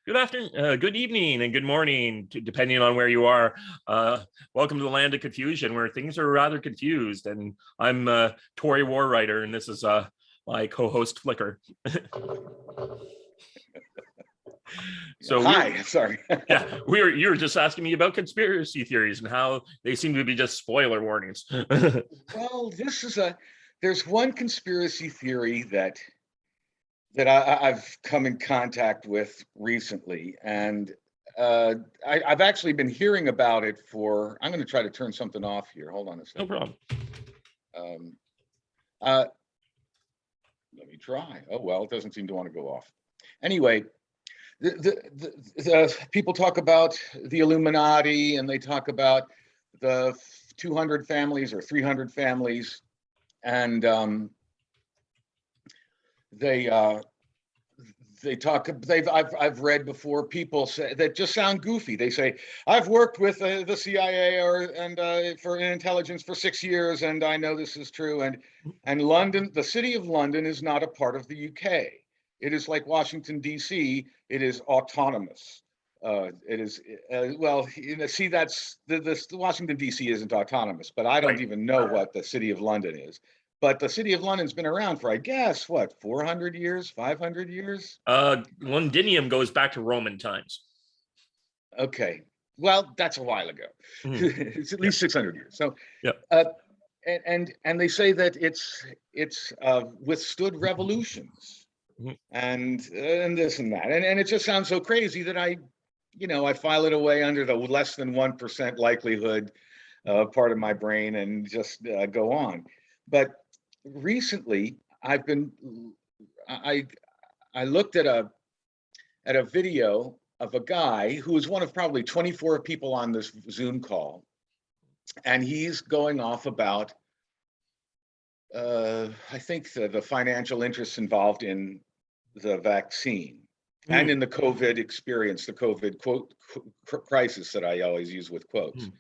Good afternoon, good evening, and good morning, depending on where you are. Welcome to the land of confusion, where things are rather confused. And I'm Tori Warwriter, and this is my co-host Flicker. So hi, sorry. You were just asking me about conspiracy theories and how they seem to be just spoiler warnings. Well, there's one conspiracy theory that I've come in contact with recently, and I've actually been hearing about it for. I'm going to try to turn something off here. Hold on a second. No problem. Let me try. Oh well, it doesn't seem to want to go off. Anyway, the people talk about the Illuminati, and they talk about the 200 families or 300 families, and I've read before people say that just sound goofy. They say, I've worked with the CIA for intelligence for 6 years, and I know this is true. And London, the city of London, is not a part of the UK. It is like Washington, D.C. It is autonomous. It is see, that's the Washington, D.C. isn't autonomous, but I don't even know what the city of London is. But the city of London's been around for, I guess, what, 400 years, 500 years? Londinium goes back to Roman times. Okay, well, that's a while ago. It's at least 600 years. So, and they say that it's withstood revolutions and this and that, and it just sounds so crazy that I file it away under the less than 1% likelihood part of my brain and just go on. But recently, I looked at a video of a guy who was one of probably 24 people on this Zoom call, and he's going off about I think the financial interests involved in the vaccine and in the COVID experience, the COVID quote crisis that I always use with quotes,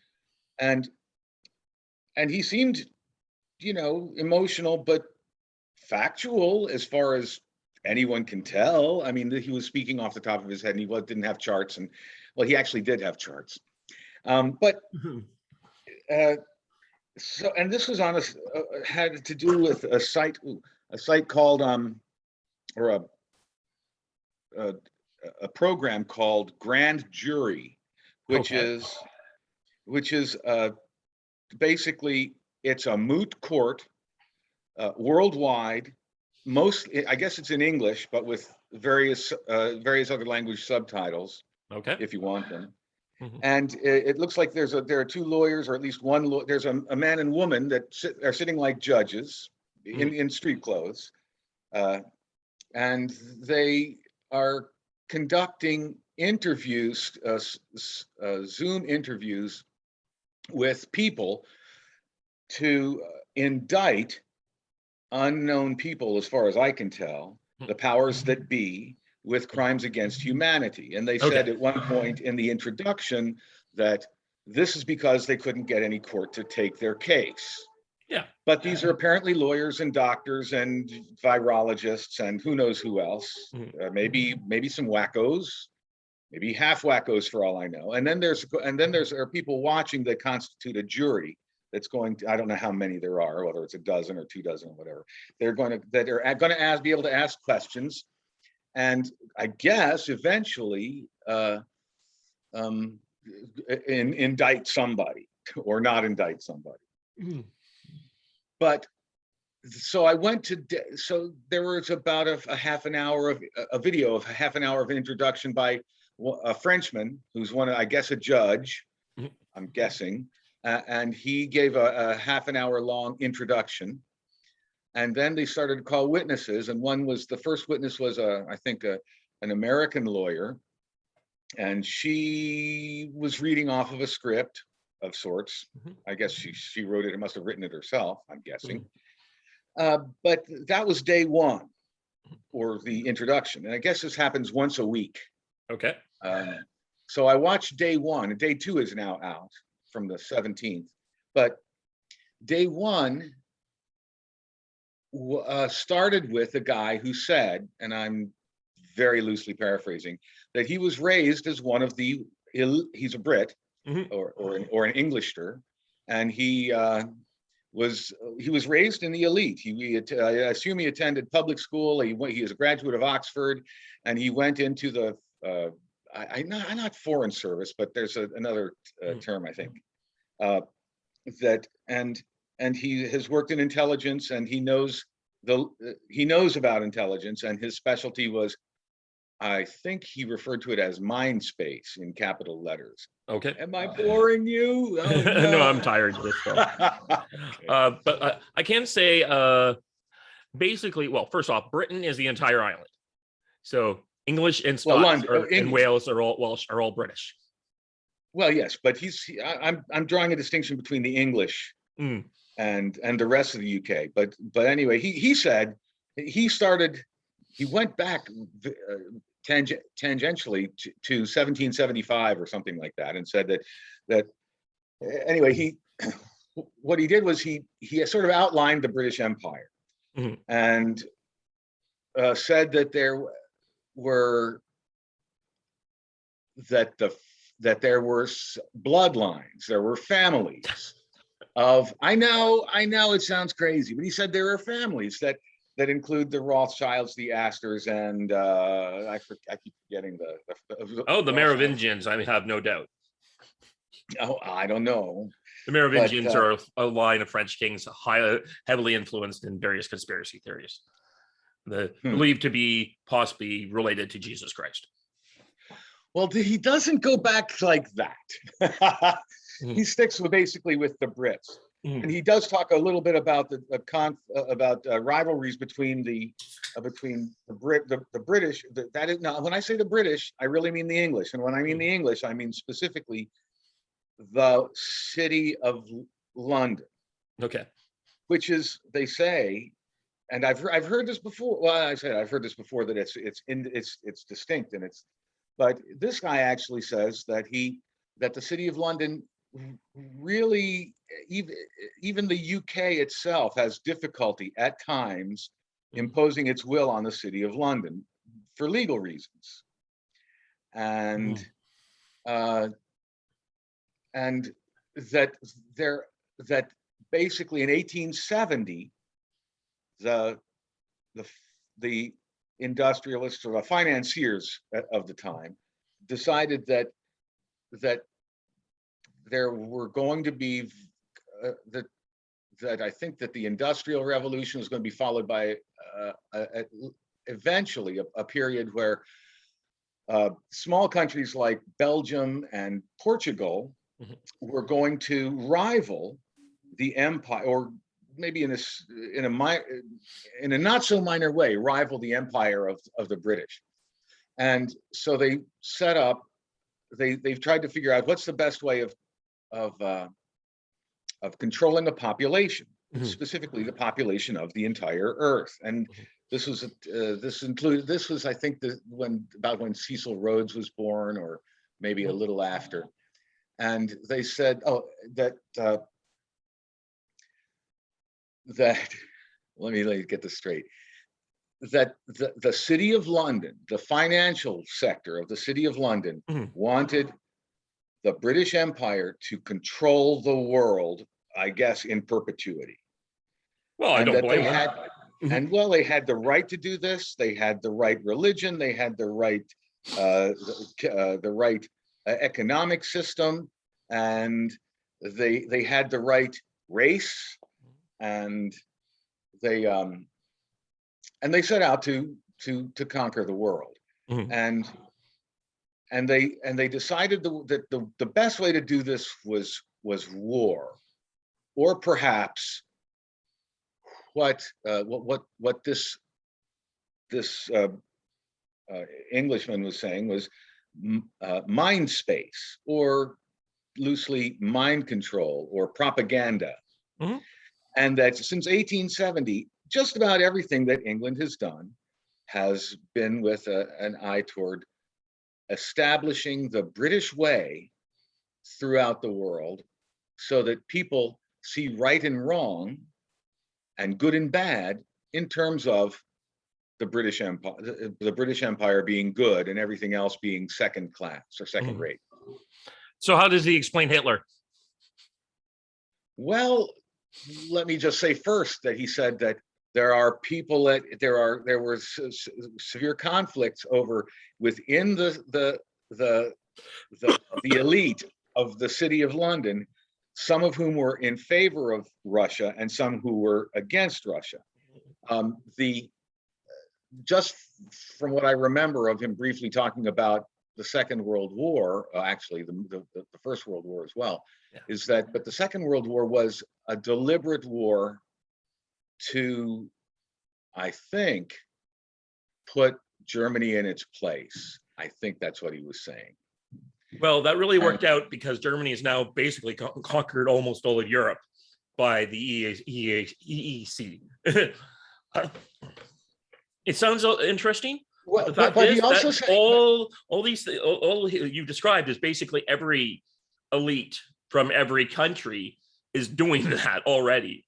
and he seemed emotional, but factual as far as anyone can tell. I mean, he was speaking off the top of his head, and he didn't have charts, and well, he actually did have charts. So, and this was on had to do with a site called or a program called Grand Jury, which is basically, it's a moot court worldwide. I guess it's in English, but with various other language subtitles. Okay, if you want them. And it looks like there are two lawyers, or at least one. There's a man and woman that are sitting like judges in street clothes, and they are conducting interviews, Zoom interviews with people to indict unknown people, as far as I can tell, the powers that be, with crimes against humanity. And they said at one point in the introduction that this is because they couldn't get any court to take their case. Yeah. But these are apparently lawyers and doctors and virologists and who knows who else, maybe some wackos, maybe half wackos for all I know. And then there are people watching that constitute a jury that's going to, I don't know how many there are, whether it's a dozen or 2 dozen or whatever. They're going to be able to ask questions, and I guess eventually indict somebody or not indict somebody. But so I went to, so there was about a half an hour of a video of half an hour of introduction by a Frenchman who's I guess a judge, I'm guessing, and he gave a half an hour long introduction. And then they started to call witnesses, and the first witness was I think an American lawyer, and she was reading off of a script of sorts. I guess she wrote it. It must have written it herself, I'm guessing. But that was day one, or the introduction, and I guess this happens once a week. Okay. So I watched day one, and day two is now out from the 17th. But day one started with a guy who said, and I'm very loosely paraphrasing, that he was raised as one of the, he's a Brit, or an Englisher, and he was raised in the elite. I assume he attended public school. He is a graduate of Oxford, and he went into the not foreign service, but there's another term, I think, and he has worked in intelligence, and he knows about intelligence, and his specialty was, I think he referred to it as mind space in capital letters. Okay. Am I boring you? Oh, no. No, I'm tired of this stuff. Okay. But I can say, basically, well, first off, Britain is the entire island. So English and Scots and Wales are all British. Well, yes, but I'm drawing a distinction between the English and the rest of the UK. But anyway, he said he went back tangentially to 1775 or something like that, and said that anyway, what he did was he sort of outlined the British Empire, and said that there were bloodlines, there were families of, I know it sounds crazy, but he said there are families that include the Rothschilds, the Astors, and I keep forgetting the Merovingians. I have no doubt. Oh, I don't know. The Merovingians are a line of French kings heavily influenced in various conspiracy theories, believed to be possibly related to Jesus Christ. Well, he doesn't go back like that. He sticks basically with the Brits. And he does talk a little bit about rivalries between the British. That is, now, when I say the British, I really mean the English, and when I mean the English, I mean specifically the city of London. Okay. Which is, they say, and I've heard this before. Well, I've heard this before, that it's distinct, and but this guy actually says that the city of London really, even the UK itself has difficulty at times imposing its will on the city of London for legal reasons, and that basically in 1870 the industrialists or the financiers of the time decided that there were going to be that I think that the Industrial Revolution was going to be followed by eventually a period where small countries like Belgium and Portugal were going to rival the empire, or maybe in a not so minor way, rival the empire of the British. And so they set up. They've tried to figure out what's the best way of controlling the population, specifically the population of the entire Earth. And this was I think about when Cecil Rhodes was born, or maybe a little after. And they said, that let me get this straight, that the city of London, the financial sector of the city of London, wanted the British Empire to control the world, I guess, in perpetuity. Well, I don't blame them. And well, they had the right to do this. They had the right religion. They had the right economic system, and they had the right race, and they set out to conquer the world. And they decided that the best way to do this was war, or perhaps what this Englishman was saying was mind space, or loosely mind control, or propaganda. And that since 1870, just about everything that England has done has been with an eye toward establishing the British way throughout the world, so that people see right and wrong and good and bad in terms of the British Empire, the British Empire being good and everything else being second class or second rate. So how does he explain Hitler? Well, let me just say first that he said that there are people that there were severe conflicts over within the elite of the city of London, some of whom were in favor of Russia and some who were against Russia. Just from what I remember of him briefly talking about the Second World War, actually the First World War as well, is that, but the Second World War was a deliberate war to, I think, put Germany in its place. I think that's what he was saying. Well, that really worked out because Germany has now basically conquered almost all of Europe by the EEC. It sounds interesting. Well, the fact but is he also that said all you described is basically every elite from every country is doing that already,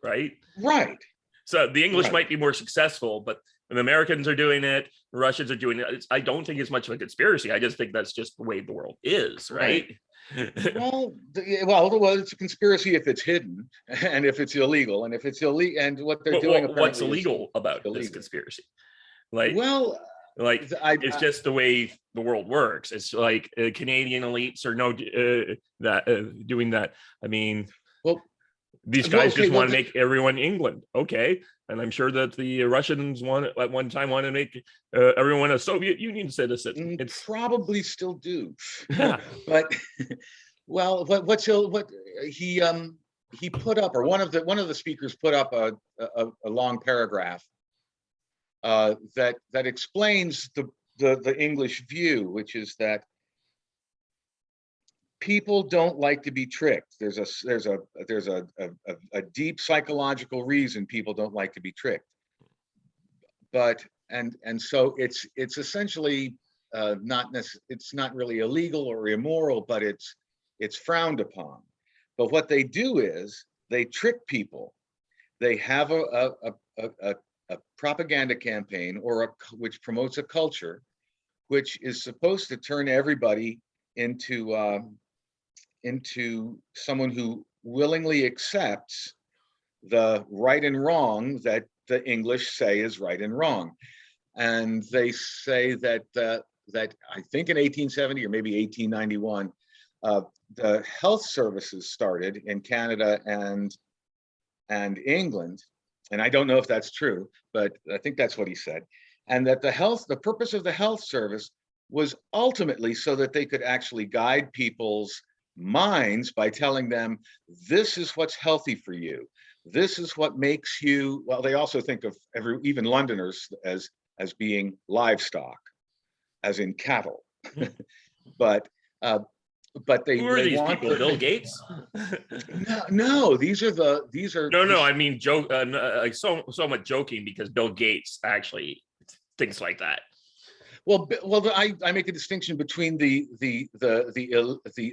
right? Right. So the English might be more successful, but the Americans are doing it, the Russians are doing it. I don't think it's much of a conspiracy. I just think that's just the way the world is, right? well, it's a conspiracy if it's hidden and if it's illegal, and if it's illegal, and what they're doing. What's illegal about this conspiracy? It's just the way the world works. It's like Canadian elites are doing that. I mean, these guys just want to make everyone England, okay? And I'm sure that the Russians at one time want to make everyone a Soviet Union citizen. It's probably still do, but well, what he put up, or one of the speakers put up a long paragraph that explains the English view, which is that people don't like to be tricked. There's a deep psychological reason people don't like to be tricked. But and so it's essentially it's not really illegal or immoral, but it's frowned upon. But what they do is they trick people. They have a propaganda campaign which promotes a culture which is supposed to turn everybody into someone who willingly accepts the right and wrong that the English say is right and wrong. And they say that I think in 1870 or maybe 1891, the health services started in Canada and England. And I don't know if that's true, but I think that's what he said. And that the purpose of the health service was ultimately so that they could actually guide people's minds by telling them, this is what's healthy for you. This is what makes you, well, they also think of even Londoners as being livestock, as in cattle. but they, who are these people? Bill Gates? No, these are no. I mean, joke. So much joking because Bill Gates actually thinks like that. Well, I make a distinction between the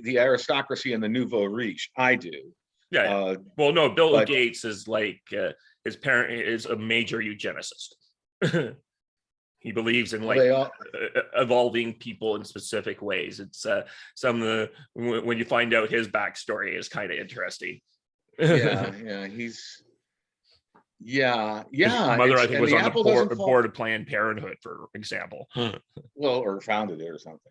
aristocracy and the nouveau riche. I do. Yeah. Well, no, Bill Gates is like his parent is a major eugenicist. He believes in evolving people in specific ways. It's when you find out his backstory is kind of interesting. His mother, I think, was on the board of Planned Parenthood, for example. Well, or founded it or something.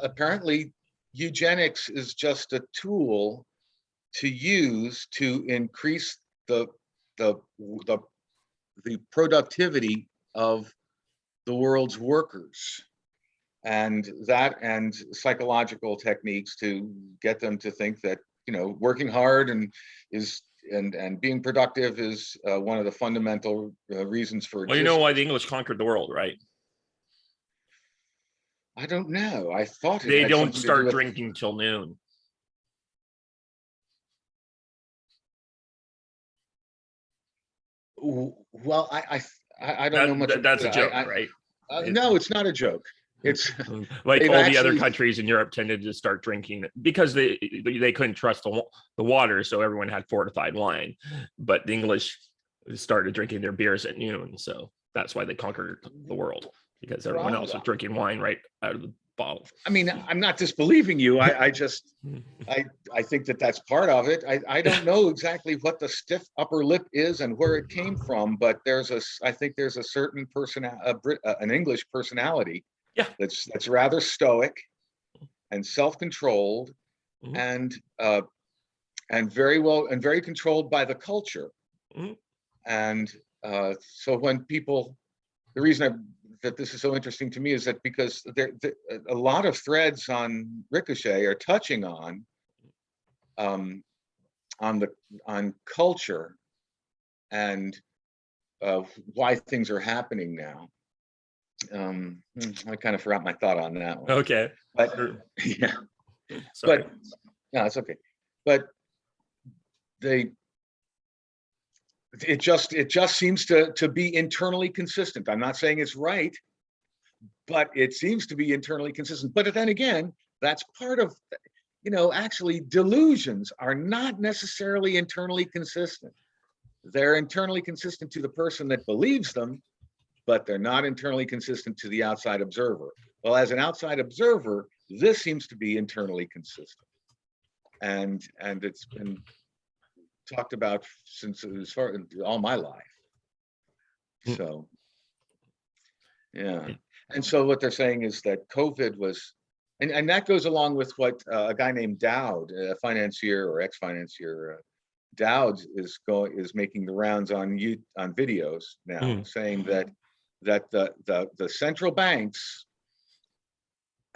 Apparently eugenics is just a tool to use to increase the productivity of the world's workers, and psychological techniques to get them to think that working hard and being productive is one of the fundamental reasons for existence. Well, you know why the English conquered the world, right? I don't know. I thought they don't start drinking till noon. Well, I don't know much. That's a joke, right? No, it's not a joke. It's like they've all the other actually countries in Europe tended to start drinking because they couldn't trust the water, so everyone had fortified wine. But the English started drinking their beers at noon, so that's why they conquered the world, because everyone else was drinking wine right out of the bottle. I mean, I'm not disbelieving you. I just I think that that's part of it. I don't know exactly what the stiff upper lip is and where it came from, but I think there's a certain an English personality, yeah, that's rather stoic and self-controlled, mm-hmm. and very controlled by the culture. Mm-hmm. And so when people, the reason that this is so interesting to me is that because a lot of threads on Ricochet are touching on culture and why things are happening now. I kind of forgot my thought on that one. Okay, but yeah, sorry. But no, it's okay. But it just seems to be internally consistent. I'm not saying it's right, but it seems to be internally consistent. But then again, that's part of, actually delusions are not necessarily internally consistent. They're internally consistent to the person that believes them, but they're not internally consistent to the outside observer. Well, as an outside observer, this seems to be internally consistent. And it's been talked about since all my life. So, yeah. And so what they're saying is that COVID was, and that goes along with what a guy named Dowd, a financier or ex-financier, Dowd is making the rounds on videos now, saying that the central banks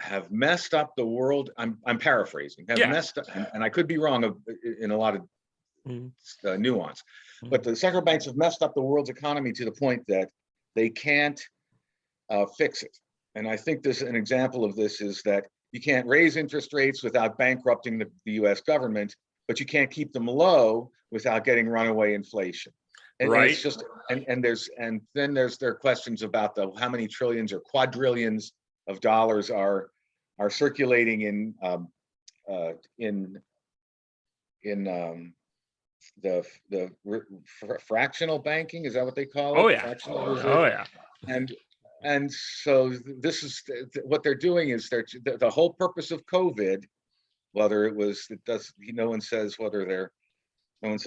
have messed up the world. I'm paraphrasing. Messed up, and I could be wrong in a lot of nuance, but the central banks have messed up the world's economy to the point that they can't fix it. And I think an example of this is that you can't raise interest rates without bankrupting the US government, but you can't keep them low without getting runaway inflation. And right. It's just, and then there are questions about how many trillions or quadrillions of dollars are circulating in the fractional banking. Is that what they call it? Oh yeah. Oh yeah. And so this is what they're doing is the whole purpose of COVID, no one says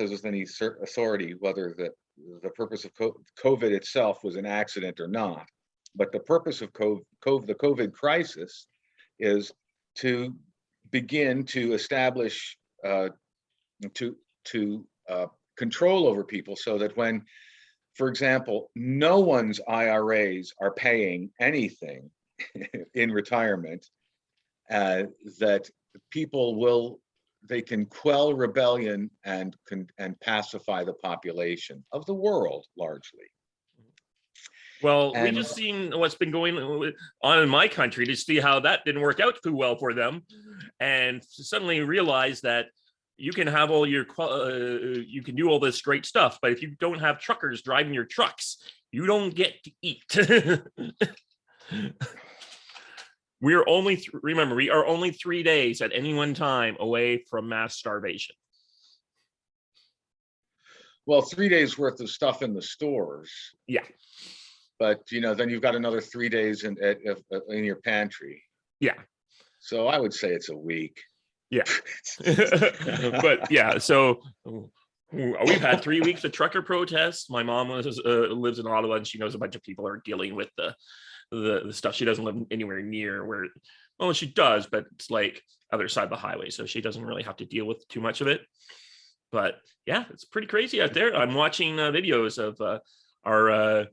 with any authority whether the purpose of COVID itself was an accident or not. But the purpose of the COVID crisis is to begin to establish control over people, so that when, for example, no one's IRAs are paying anything in retirement, that people they can quell rebellion and pacify the population of the world largely. Well, we just seen what's been going on in my country to see how that didn't work out too well for them, and suddenly realize that you can have all your you can do all this great stuff, but if you don't have truckers driving your trucks, you don't get to eat. We are only remember, we are only 3 days at any one time away from mass starvation. Well, 3 days worth of stuff in the stores. Yeah. But then you've got another 3 days in your pantry. Yeah. So I would say it's a week. Yeah. But yeah, so we've had 3 weeks of trucker protests. My mom lives in Ottawa, and she knows a bunch of people are dealing with the stuff. She doesn't live anywhere near where, well, she does, but it's like other side of the highway, so she doesn't really have to deal with too much of it. But yeah, it's pretty crazy out there. I'm watching videos of our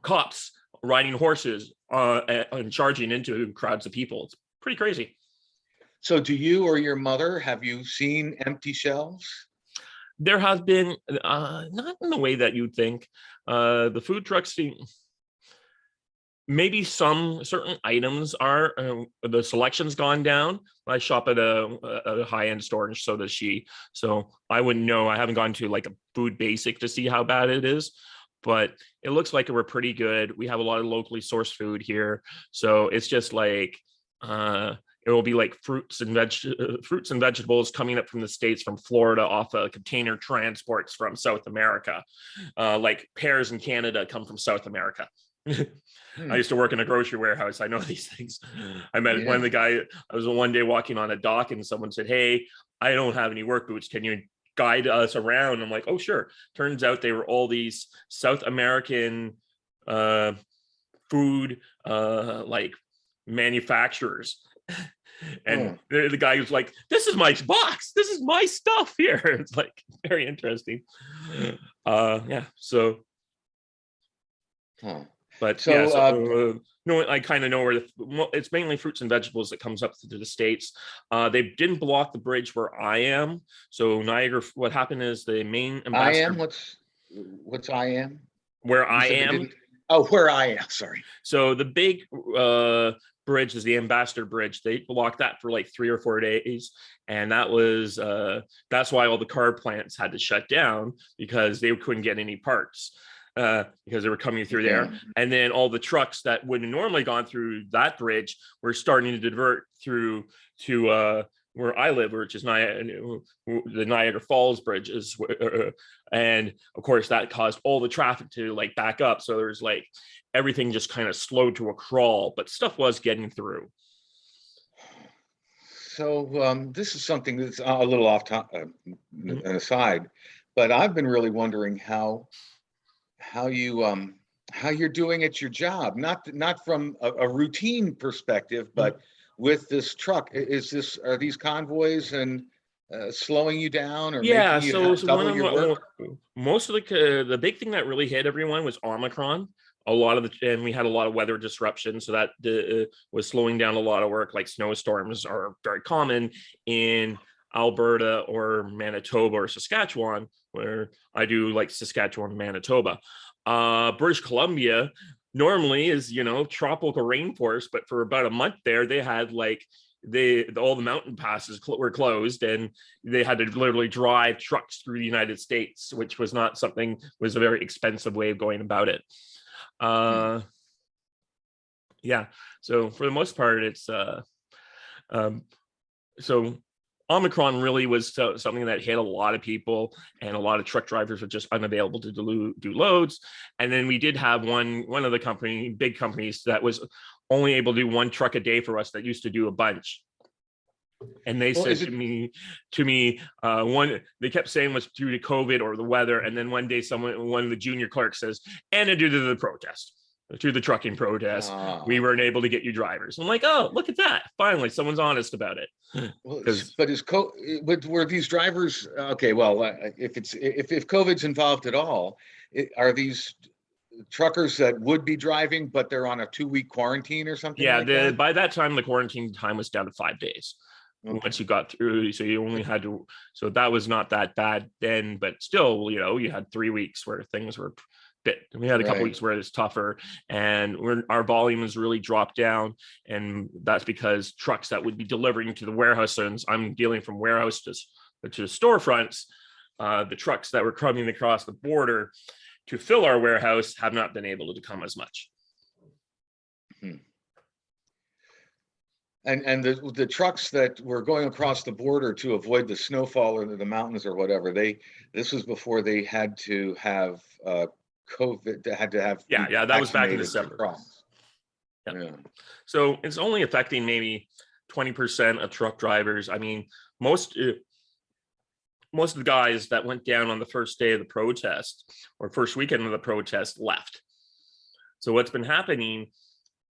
cops riding horses and charging into crowds of people. It's pretty crazy. So do you or your mother, have you seen empty shelves? There has been, not in the way that you'd think. The food trucks seem, maybe some certain items are, the selection's gone down. I shop at a high-end store, and so does she. So I wouldn't know. I haven't gone to like a Food Basic to see how bad it is. but it looks like we're pretty good. We have a lot of locally sourced food here, so it's just like it will be like fruits and vegetables coming up from the States, from Florida, off of container transports from South America. Like pears in Canada come from South America. I used to work in a grocery warehouse. I know these things. I met one of the guy. I was one day walking on a dock, and someone said, "Hey, I don't have any work boots. Can you guide us around?" I'm like, "Oh, sure." Turns out they were all these South American food like manufacturers. And the guy was like, "This is my box. This is my stuff here." It's like very interesting. Yeah. So. But so, yeah, so no, I kind of know where it's mainly fruits and vegetables that comes up to the States. They didn't block the bridge where I am. So Niagara, what happened is the main ambassador. I am? What's I am? Where I am? Oh, where I am. Sorry. So the big bridge is the Ambassador Bridge. They blocked that for like 3 or 4 days. And that was, that's why all the car plants had to shut down, because they couldn't get any parts. Because they were coming through there. And then all the trucks that would have normally gone through that bridge were starting to divert through to where I live, which is the Niagara Falls Bridge. And of course, that caused all the traffic to like back up. So there's like everything just kind of slowed to a crawl, but stuff was getting through. So this is something that's a little off top, an aside, but I've been really wondering how you're doing at your job, not from a routine perspective, but with this truck. Are these convoys and slowing you down, or making you double your work? Most of the big thing that really hit everyone was Omicron. And we had a lot of weather disruption, so that was slowing down a lot of work. Like snowstorms are very common in Alberta or Manitoba or Saskatchewan, where I do like Saskatchewan, Manitoba. British Columbia normally is, tropical rainforest, but for about a month there, they had like all the mountain passes were closed, and they had to literally drive trucks through the United States, which was not something, was a very expensive way of going about it. Yeah. So for the most part, it's so Omicron really was something that hit a lot of people, and a lot of truck drivers were just unavailable to do loads. And then we did have one of the big companies that was only able to do 1 truck a day for us, that used to do a bunch. And they said to me, they kept saying was due to COVID or the weather. And then one day one of the junior clerks says, "And due to the protest, to the trucking protest, we weren't able to get you drivers." I'm like, "Oh, look at that. Finally, someone's honest about it." Well, but were these drivers, okay, well, if COVID's involved at all, are these truckers that would be driving, but they're on a 2-week quarantine or something? Yeah, by that time, the quarantine time was down to 5 days. Okay. Once you got through, so you only had to, so that was not that bad then, but still, you had 3 weeks where things were we had a couple weeks where it's tougher, and our volume has really dropped down. And that's because trucks that would be delivering to the warehouse, and I'm dealing from warehouse to storefronts, the trucks that were coming across the border to fill our warehouse have not been able to come as much. And the trucks that were going across the border to avoid the snowfall or the mountains or whatever, this was before they had to have COVID. They had to have that was back in December. Yeah. So it's only affecting maybe 20% of truck drivers. I mean, most of the guys that went down on the first day of the protest or first weekend of the protest left. So what's been happening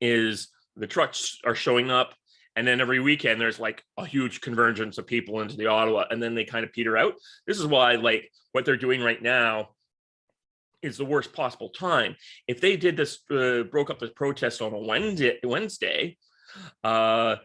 is the trucks are showing up, and then every weekend there's like a huge convergence of people into the Ottawa, and then they kind of peter out. This is why, like, what they're doing right now is the worst possible time. If they did this, broke up the protest on a Wednesday, there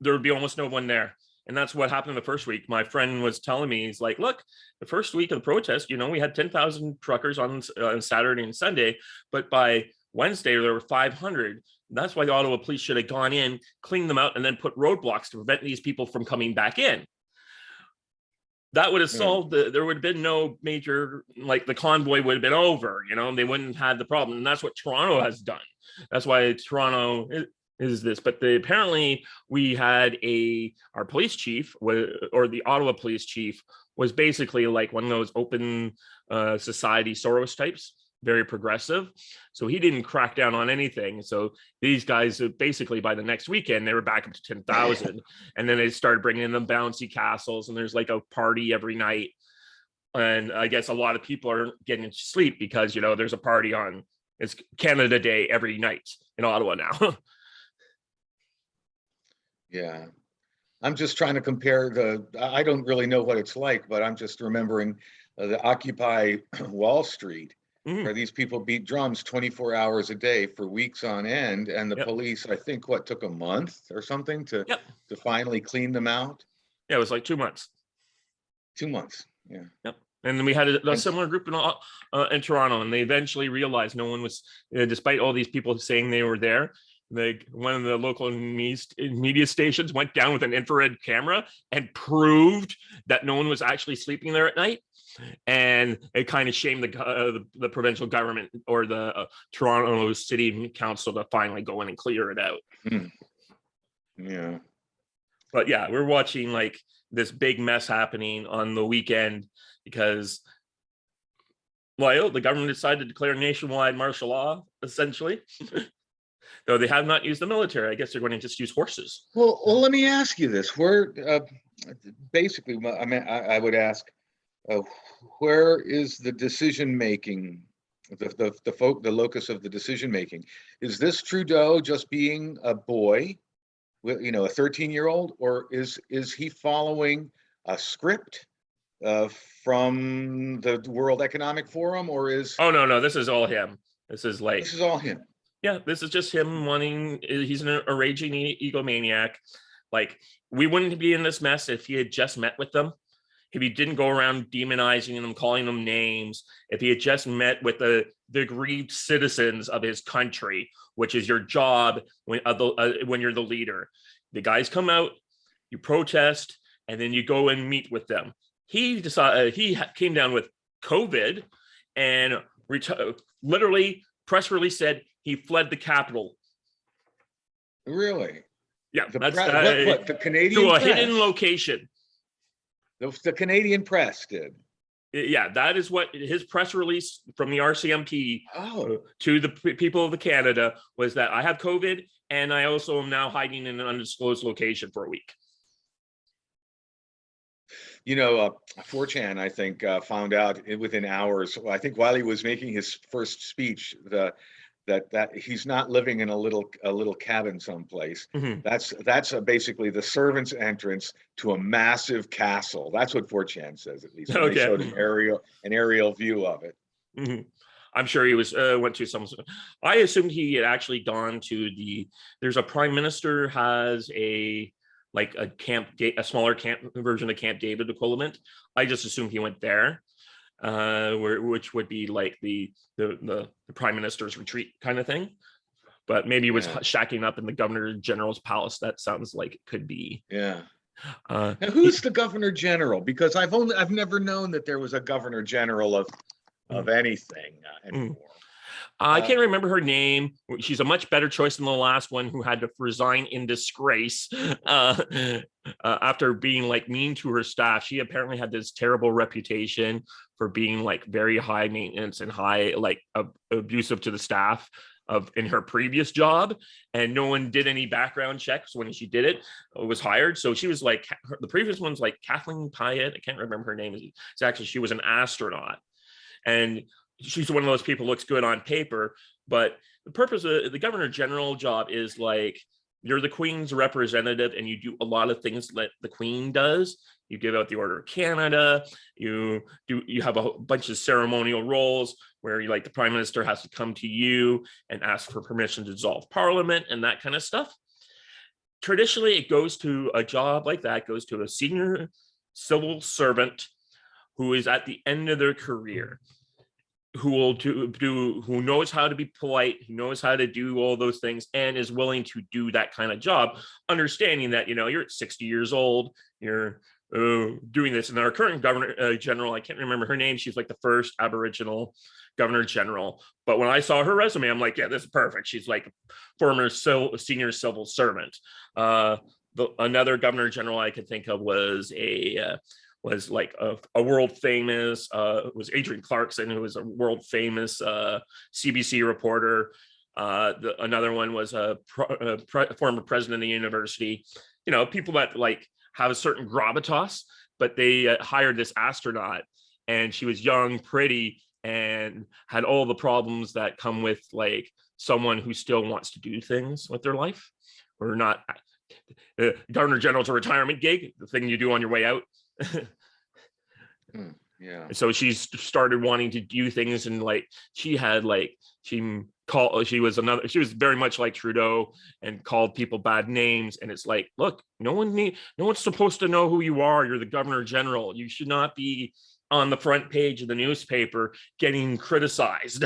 would be almost no one there. And that's what happened the first week. My friend was telling me, he's like, "Look, the first week of the protest, we had 10,000 truckers on Saturday and Sunday, but by Wednesday there were 500. That's why the Ottawa police should have gone in, cleaned them out, and then put roadblocks to prevent these people from coming back in." that would have solved there would have been no major, like the convoy would have been over, they wouldn't have had the problem. And that's what Toronto has done. That's why Toronto is this. But apparently we had our police chief, or the Ottawa police chief, was basically like one of those open society Soros types, very progressive. So he didn't crack down on anything. So these guys, basically by the next weekend, they were back up to 10,000. And then they started bringing in the bouncy castles, and there's like a party every night. And I guess a lot of people are getting to sleep because, there's a party on, it's Canada Day every night in Ottawa now. Yeah. I'm just trying to compare I don't really know what it's like, but I'm just remembering the Occupy Wall Street, where these people beat drums 24 hours a day for weeks on end. And the police, I think, took a month or something to finally clean them out? Yeah, it was like 2 months. 2 months, yeah. Yep. And then we had a similar group in Toronto, and they eventually realized no one was, despite all these people saying they were there, one of the local media stations went down with an infrared camera and proved that no one was actually sleeping there at night. And it kind of shamed the provincial government, or the Toronto City Council, to finally go in and clear it out. Yeah. But yeah, we're watching like this big mess happening on the weekend because, well, the government decided to declare nationwide martial law, essentially. Though they have not used the military. I guess they're going to just use horses. Well, let me ask you this. Basically, I mean, I would ask, where is the decision making, the locus of the decision making? Is this Trudeau just being a boy, a 13-year-old, or is he following a script from the World Economic Forum, or is? Oh no, this is all him. This is all him. Yeah, this is just him wanting. He's a raging egomaniac. Like, we wouldn't be in this mess if he had just met with them. If he didn't go around demonizing them, calling them names, if he had just met with the aggrieved citizens of his country, which is your job when you're the leader. The guys come out, you protest, and then you go and meet with them. He decided he came down with COVID, and literally press release said he fled the capital. Really? Yeah, that's what the Canadian to a press? Hidden location. The Canadian press did. Yeah, that is what his press release from the RCMP to the people of Canada was, that I have COVID and I also am now hiding in an undisclosed location for a week. 4chan, I think, found out within hours, I think while he was making his first speech, that he's not living in a little cabin someplace. That's basically the servant's entrance to a massive castle. That's what 4chan says, at least. They showed an aerial view of it. I'm sure he went to some. I assumed he had actually gone to there's a prime minister has a smaller camp version of Camp David equivalent. I just assumed he went there. Which would be like the prime minister's retreat kind of thing, but maybe it was shacking up in the governor general's palace. That sounds like it could be. Yeah. Now, who's the governor general? Because I've never known that there was a governor general of anything anymore. I can't remember her name. She's a much better choice than the last one, who had to resign in disgrace after being mean to her staff. She apparently had this terrible reputation for being very high maintenance and high abusive to the staff in her previous job, and no one did any background checks when she did it. Was hired. So she was the previous one's Kathleen Pyatt. I can't remember her name. It's actually, she was an astronaut, and she's one of those people who looks good on paper, but the purpose of the governor general job is you're the Queen's representative and you do a lot of things that the Queen does. You give out the Order of Canada. You have a bunch of ceremonial roles where the Prime Minister has to come to you and ask for permission to dissolve Parliament and that kind of stuff. Traditionally, it goes to a job like that, goes to a senior civil servant who is at the end of their career, who knows how to be polite, who knows how to do all those things, and is willing to do that kind of job, understanding that you're at 60 years old, you're doing this. And our current governor general, I can't remember her name. She's like the first Aboriginal governor general. But when I saw her resume, I'm like, yeah, this is perfect. She's like former senior civil servant. Another governor general I could think of was like a world famous was Adrian Clarkson, who was a world famous CBC reporter. Another one was a former president of the university. You know, people that like have a certain gravitas, but they hired this astronaut, and she was young, pretty, and had all the problems that come with like someone who still wants to do things with their life, or not. Governor General's a retirement gig, the thing you do on your way out. Yeah. So she started wanting to do things, and like she was very much like Trudeau and called people bad names. And it's like, look, no one's supposed to know who you are. You're the governor general. You should not be on the front page of the newspaper getting criticized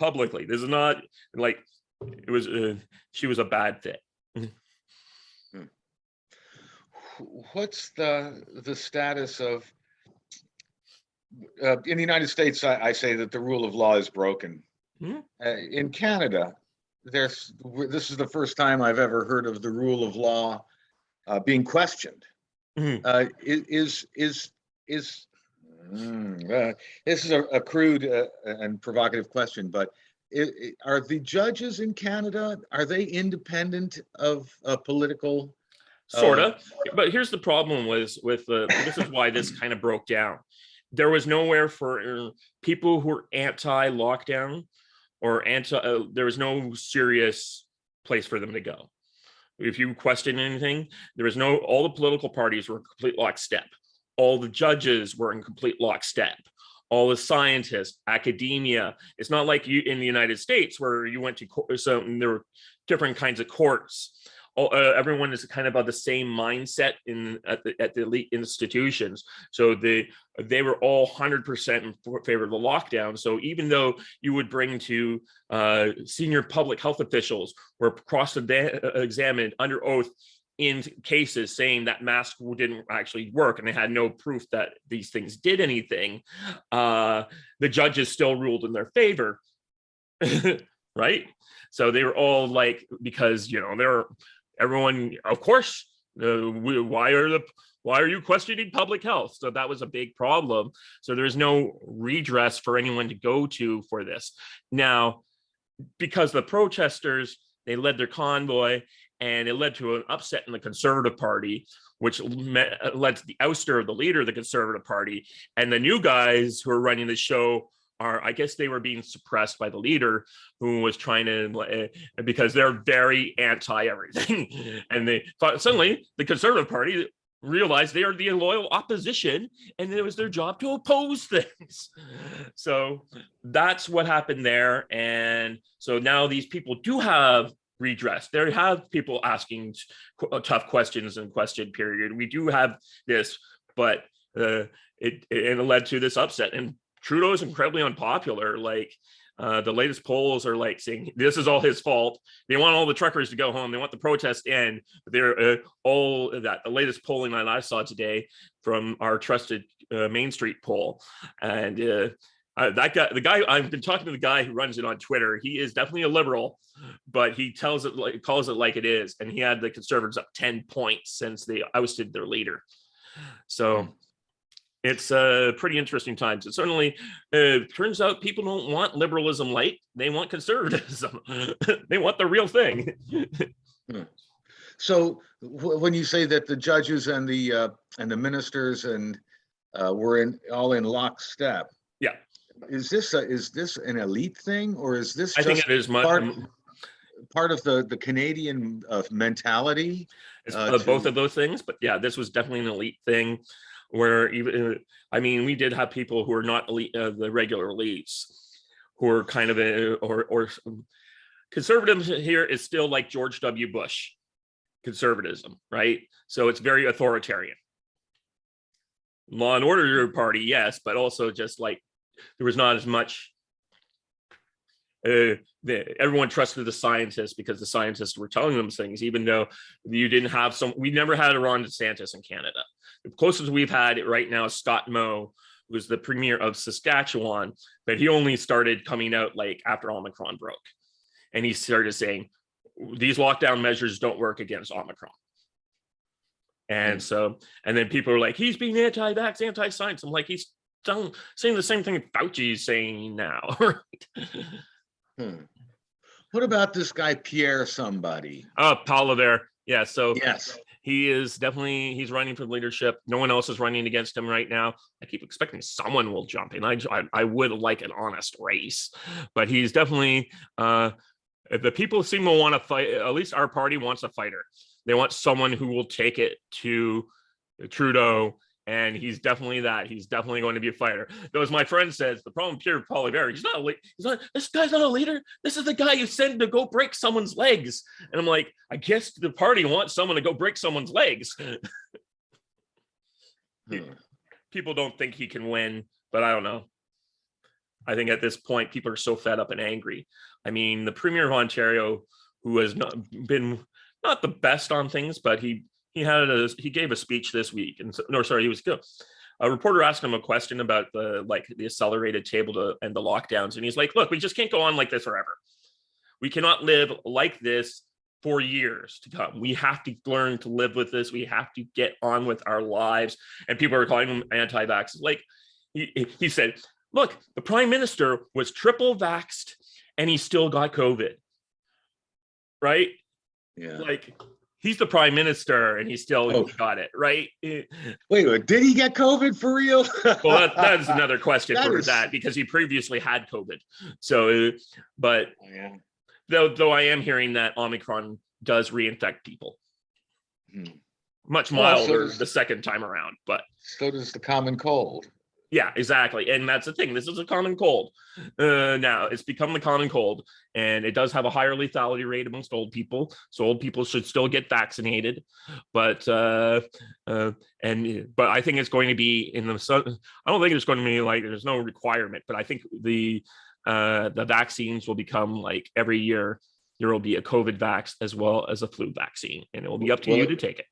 publicly. This is not like it was. She was a bad fit. What's the status of in the United States? I say that the rule of law is broken. In Canada, this is the first time I've ever heard of the rule of law being questioned. This is a crude and provocative question, but are the judges in Canada, are they independent of political? Sort of, but here's the problem with this is why this kind of broke down. There was nowhere for people who were anti-lockdown or there was no serious place for them to go. If you question anything, all the political parties were in complete lockstep. All the judges were in complete lockstep. All the scientists, academia. It's not like you in the United States where you went to court, so there were different kinds of courts. Everyone is kind of of the same mindset at the elite institutions. So they were all 100% in favor of the lockdown. So even though you would bring to senior public health officials who were cross-examined under oath in cases saying that masks didn't actually work and they had no proof that these things did anything, the judges still ruled in their favor, right? So they were all like, because everyone, of course, why are you questioning public health? So that was a big problem. So there's no redress for anyone to go to for this. Now, because the protesters, they led their convoy, and it led to an upset in the Conservative Party, which led to the ouster of the leader of the Conservative Party. And the new guys who are running the show I guess they were being suppressed by the leader, who was trying to, because they're very anti everything. And they thought suddenly the Conservative Party realized they are the loyal opposition, and it was their job to oppose things. So that's what happened there. And so now these people do have redress. They have people asking tough questions in question period. We do have this, but it led to this upset. And Trudeau is incredibly unpopular. Like the latest polls are like saying this is all his fault. They want all the truckers to go home. They want the protest to end. They're all that. The latest polling that I saw today from our trusted Main Street poll, and that guy, I've been talking to the guy who runs it on Twitter. He is definitely a liberal, but he calls it like it is, and he had the Conservatives up 10 points since they ousted their leader. So. It's a pretty interesting times. It certainly turns out people don't want liberalism light. They want conservatism. They want the real thing. So when you say that the judges and the ministers and were all in lockstep, yeah, is this an elite thing, or is this? I think it is part of the Canadian mentality. It's both of those things, but yeah, this was definitely an elite thing. Where even, I mean, we did have people who are not elite, the regular elites, who are kind of or conservatives here is still like George W. Bush conservatism, right? So it's very authoritarian. Law and Order party, yes, but also just like there was not as much everyone trusted the scientists because the scientists were telling them things, even though you didn't have some. We never had a Ron DeSantis in Canada. The closest we've had it right now is Scott Moe, who's the premier of Saskatchewan, but he only started coming out like after Omicron broke, and he started saying these lockdown measures don't work against Omicron. And so, and then people are like, he's being anti-vax, anti-science. I'm like, he's saying the same thing Fauci is saying now. What about this guy, Pierre somebody? Poilievre. Yeah, so yes, he is definitely, he's running for leadership. No one else is running against him right now. I keep expecting someone will jump in. I would like an honest race, but he's definitely, the people seem to want to fight. At least our party wants a fighter. They want someone who will take it to Trudeau, and he's definitely that. He's definitely going to be a fighter. Though, as my friend says, the problem with Pierre Poilievre, he's not. This guy's not a leader. This is the guy you send to go break someone's legs. And I'm like, I guess the party wants someone to go break someone's legs. People don't think he can win, but I don't know. I think at this point, people are so fed up and angry. I mean, the Premier of Ontario, who has not been not the best on things, but he gave a speech this week, and he was good. A reporter asked him a question about the accelerated table and the lockdowns, and he's like, "Look, we just can't go on like this forever. We cannot live like this for years to come. We have to learn to live with this. We have to get on with our lives." And people are calling him anti-vax. Like he said, "Look, the Prime Minister was triple vaxxed, and he still got COVID." Right? Yeah. Like, he's the Prime Minister and he still got it, right? Wait, did he get COVID for real? Well, that's another question because he previously had COVID. So, but though I am hearing that Omicron does reinfect people. Much milder the second time around, but so does the common cold. Yeah, exactly. And that's the thing. This is a common cold. Now, it's become the common cold, and it does have a higher lethality rate amongst old people. So old people should still get vaccinated. But but I think it's going to be in the sun. I don't think it's going to be like there's no requirement, but I think the vaccines will become like every year there will be a COVID vax as well as a flu vaccine, and it will be up to you to take it.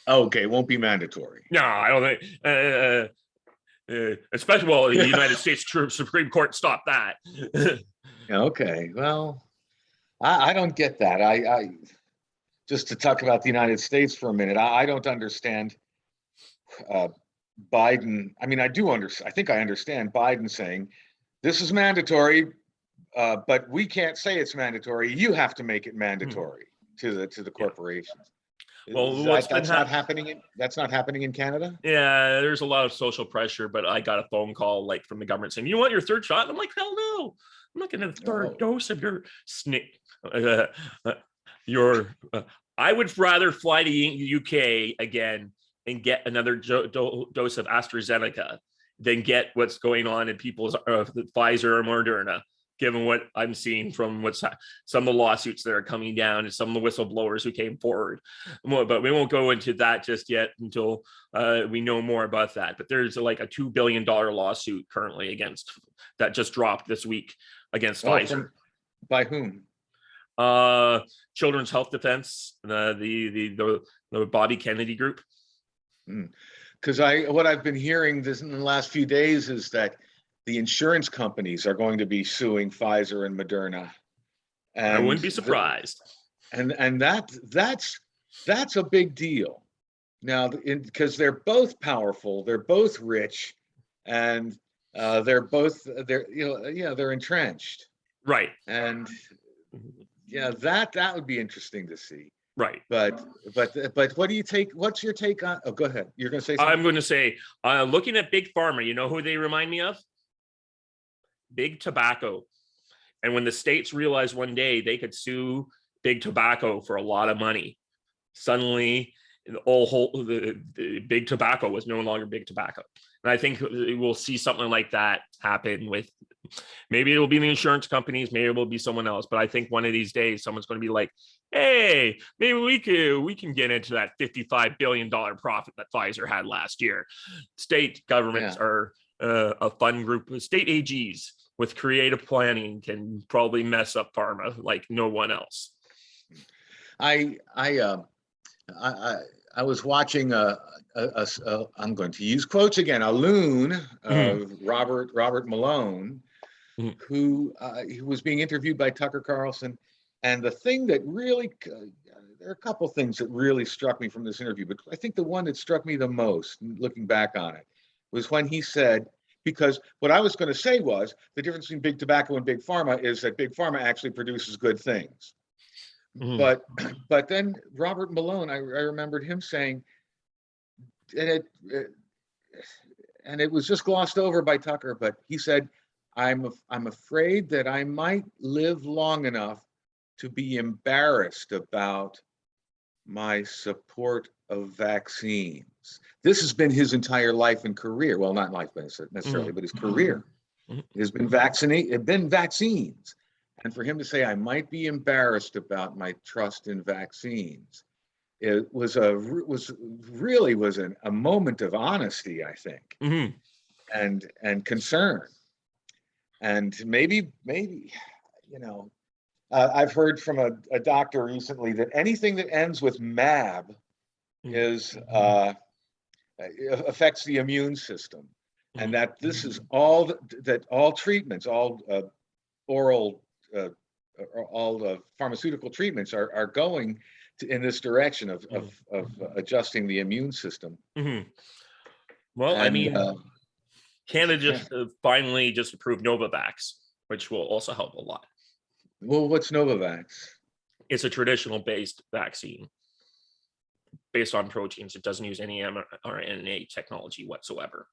Okay, it won't be mandatory. No, I don't think. Especially, the United States Supreme Court stopped that. Okay, well, I don't get that. I just to talk about the United States for a minute. I don't understand Biden. I mean, I do understand. I think I understand Biden saying this is mandatory, but we can't say it's mandatory. You have to make it mandatory to the corporations. Well, that's not happening in Canada. Yeah, there's a lot of social pressure, but I got a phone call like from the government saying, "You want your third shot?" And I'm like, "Hell no, I'm not getting a third dose of your snake." I would rather fly to the UK again and get another dose of AstraZeneca than get what's going on in people's Pfizer or Moderna. Given what I'm seeing from some of the lawsuits that are coming down and some of the whistleblowers who came forward. But we won't go into that just yet until we know more about that. But there's like a $2 billion lawsuit currently that just dropped this week against Pfizer. By whom? Children's Health Defense, the Bobby Kennedy group. Because what I've been hearing in the last few days is that the insurance companies are going to be suing Pfizer and Moderna. And I wouldn't be surprised. And that's a big deal. Now, because they're both powerful, they're both rich, and they're entrenched. Right. And that would be interesting to see. Right. But what do you take? What's your take on? Oh, go ahead. You're going to say something? I'm going to say, looking at Big Pharma, you know who they remind me of? Big Tobacco. And when the states realized one day they could sue Big Tobacco for a lot of money, suddenly the Big Tobacco was no longer Big Tobacco. And I think we'll see something like that happen with, maybe it will be the insurance companies, maybe it will be someone else. But I think one of these days someone's going to be like, hey, maybe we can get into that $55 billion profit that Pfizer had last year. State governments are a fun group. State AGs with creative planning can probably mess up pharma like no one else. I was watching I'm going to use quotes again, a loon of Robert Malone, who was being interviewed by Tucker Carlson. And the thing that really, there are a couple things that really struck me from this interview, but I think the one that struck me the most, looking back on it, was when he said, because what I was going to say was the difference between big tobacco and big pharma is that big pharma actually produces good things. But then Robert Malone, I remembered him saying, and it was just glossed over by Tucker, but he said, I'm afraid that I might live long enough to be embarrassed about my support of vaccines. This has been his entire life and career. Well, not life necessarily, but his career has been vaccines. And for him to say, I might be embarrassed about my trust in vaccines, it was a moment of honesty, I think, and concern. And maybe, I've heard from a doctor recently that anything that ends with MAB affects the immune system, and that this is all treatments, all oral, all the pharmaceutical treatments are going in this direction of adjusting the immune system. Well, and, I mean, Canada just finally just approved Novavax, which will also help a lot. Well, what's Novavax? It's a traditional based vaccine based on proteins. It doesn't use any mRNA technology whatsoever.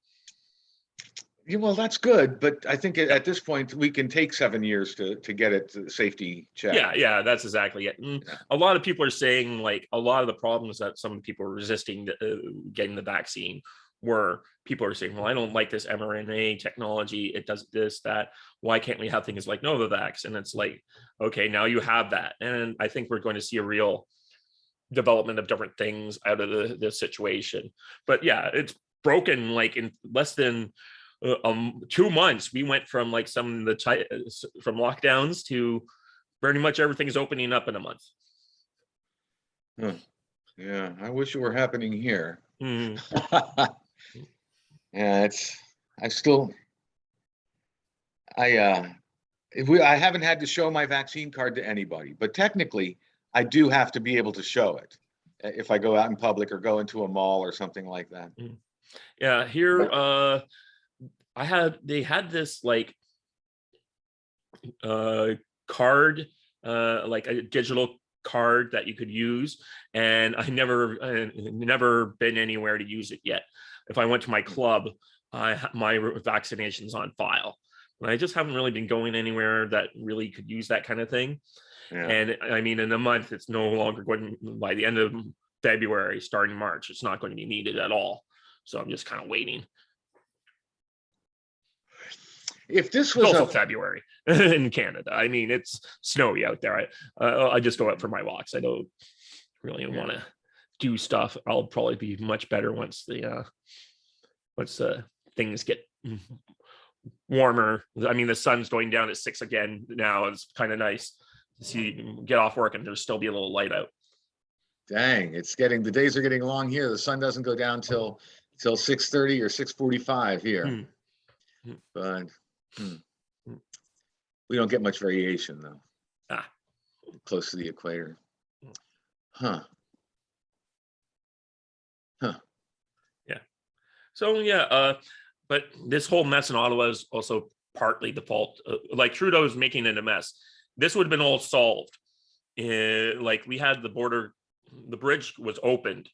Yeah, well, that's good, but I think at this point we can take 7 years to get it to the safety check. Yeah, that's exactly it. And a lot of people are saying, like, a lot of the problems that some people are resisting getting the vaccine were people are saying, well, I don't like this mRNA technology. It does this, that. Why can't we have things like Novavax? And it's like, okay, now you have that. And I think we're going to see a real development of different things out of the situation. But yeah, it's broken like in less than 2 months. We went from like from lockdowns to pretty much everything's opening up in a month. Yeah, I wish it were happening here. Yeah, I haven't had to show my vaccine card to anybody, but technically I do have to be able to show it if I go out in public or go into a mall or something like that. Yeah, here they had this like card, like a digital card that you could use, and I never been anywhere to use it yet. If I went to my club, my vaccination's on file. And I just haven't really been going anywhere that really could use that kind of thing. Yeah. And I mean, in a month, it's no longer going, by the end of February, starting March, it's not going to be needed at all. So I'm just kind of waiting. If this was also February in Canada, I mean, it's snowy out there. I just go out for my walks. I don't really want to do stuff. I'll probably be much better once the things get warmer. I mean, the sun's going down at 6 again now. It's kind of nice to see, get off work and there's still be a little light out. Dang, the days are getting long here. The sun doesn't go down till 6:30 or 6:45 here. But we don't get much variation though. Close to the equator. Yeah. So yeah, but this whole mess in Ottawa is also partly the fault. Like Trudeau's making it a mess. This would have been all solved. Like we had the border, the bridge was opened.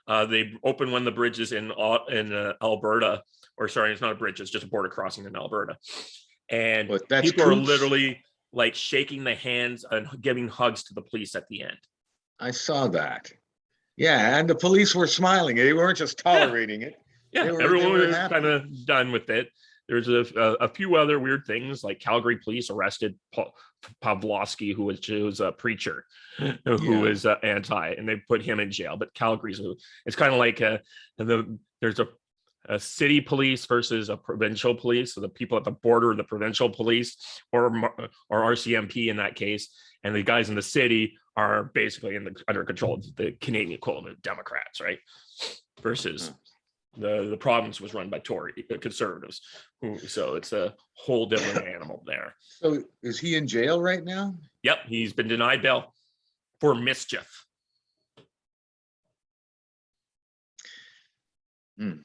They opened when the bridge is in Alberta, or sorry, it's not a bridge, it's just a border crossing in Alberta. And people are literally like shaking the hands and giving hugs to the police at the end. I saw that. Yeah, and the police were smiling. They weren't just tolerating it. Yeah, everyone was kind of done with it. There's a few other weird things, like Calgary police arrested Pavlovsky, who was a preacher, who was anti, and they put him in jail. But Calgary's, it's kind of like there's a city police versus a provincial police, so the people at the border, the provincial police, or RCMP in that case, and the guys in the city are basically under control of the Canadian equivalent of Democrats, right? Versus the province was run by Tory conservatives, so it's a whole different animal there. So is he in jail right now? Yep, he's been denied bail for mischief. And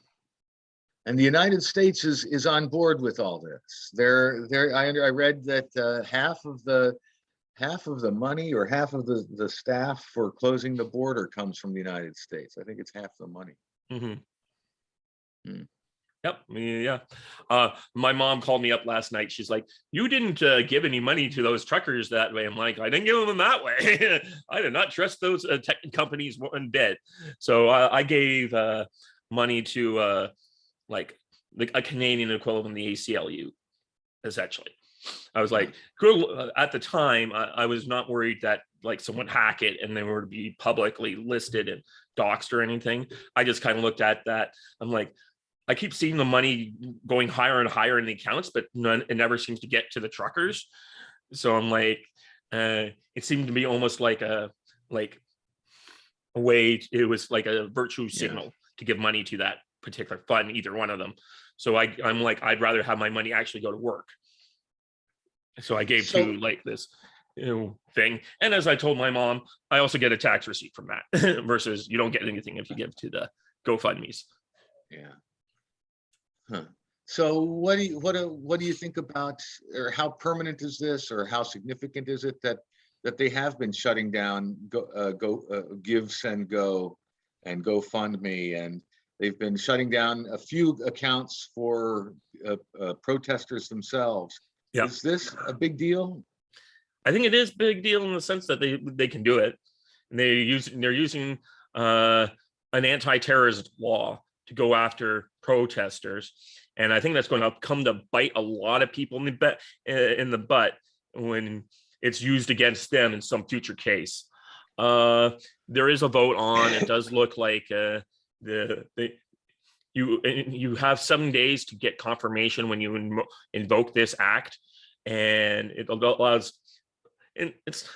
the United States is on board with all this. I read that half of the money or half of the staff for closing the border comes from the United States. I think it's half the money. Yep. Yeah. My mom called me up last night. She's like, "You didn't give any money to those truckers that way." I'm like, "I didn't give them that way. I did not trust those tech companies one bit." So I gave money to like a Canadian equivalent of the ACLU, essentially. I was like, at the time, I was not worried that like someone hack it and they were to be publicly listed and doxed or anything. I just kind of looked at that. I'm like, I keep seeing the money going higher and higher in the accounts, but it never seems to get to the truckers. So I'm like, it seemed to be almost like a way. It was like a virtue signal to give money to that particular fund, either one of them. So I'm like, I'd rather have my money actually go to work. So I gave to like this thing. And as I told my mom, I also get a tax receipt from that versus you don't get anything if you give to the GoFundMe's. Yeah. So what do you think about, or how permanent is this, or how significant is it that they have been shutting down Give, Send, Go and GoFundMe, and they've been shutting down a few accounts for protesters themselves? Yeah. Is this a big deal? I think it is a big deal in the sense that they can do it. And they're using an anti-terrorism law to go after protesters. And I think that's going to come to bite a lot of people in the butt when it's used against them in some future case. There is a vote on. It does look like you have 7 days to get confirmation when you invoke this act, and it allows. And it's